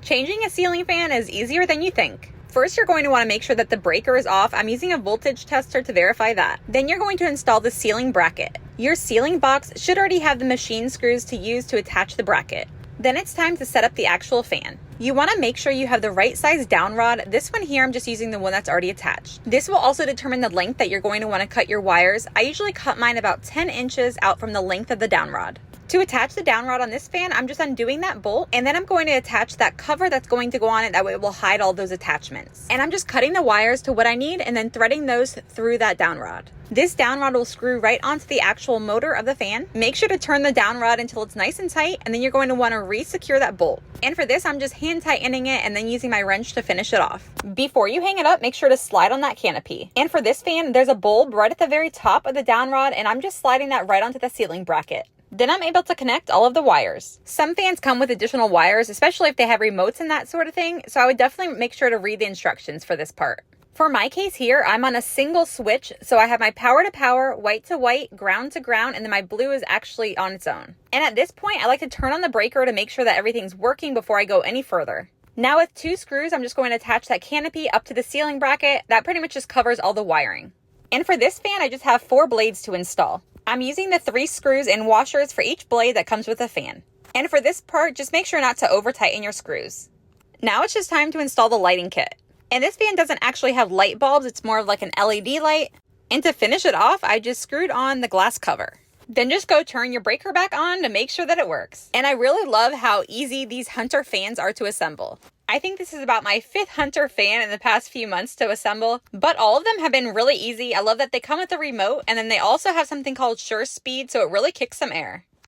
Changing a ceiling fan is easier than you think. First, you're going to want to make sure that the breaker is off. I'm using a voltage tester to verify that. Then you're going to install the ceiling bracket. Your ceiling box should already have the machine screws to use to attach the bracket. Then it's time to set up the actual fan. You want to make sure you have the right size down rod. This one here, I'm just using the one that's already attached. This will also determine the length that you're going to want to cut your wires. I usually cut mine about 10 inches out from the length of the down rod. To attach the down rod on this fan, I'm just undoing that bolt, and then I'm going to attach that cover that's going to go on it. That way it will hide all those attachments. And I'm just cutting the wires to what I need and then threading those through that down rod. This down rod will screw right onto the actual motor of the fan. Make sure to turn the down rod until it's nice and tight, and then you're going to want to re-secure that bolt. And for this, I'm just hand tightening it and then using my wrench to finish it off. Before you hang it up, make sure to slide on that canopy. And for this fan, there's a bulb right at the very top of the down rod, and I'm just sliding that right onto the ceiling bracket. Then I'm able to connect all of the wires. Some fans come with additional wires, especially if they have remotes and that sort of thing, so I would definitely make sure to read the instructions for this part. For my case here, I'm on a single switch, so I have my power to power, white to white, ground to ground, and then my blue is actually on its own. And at this point, I like to turn on the breaker to make sure that everything's working before I go any further. Now with 2 screws, I'm just going to attach that canopy up to the ceiling bracket. That pretty much just covers all the wiring. And for this fan, I just have 4 blades to install. I'm using the 3 screws and washers for each blade that comes with the fan. And for this part, just make sure not to over tighten your screws. Now it's just time to install the lighting kit. And this fan doesn't actually have light bulbs, it's more of like an LED light. And to finish it off, I just screwed on the glass cover. Then just go turn your breaker back on to make sure that it works. And I really love how easy these Hunter fans are to assemble. I think this is about my 5th Hunter fan in the past few months to assemble, but all of them have been really easy. I love that they come with a remote, and then they also have something called Sure Speed, so it really kicks some air.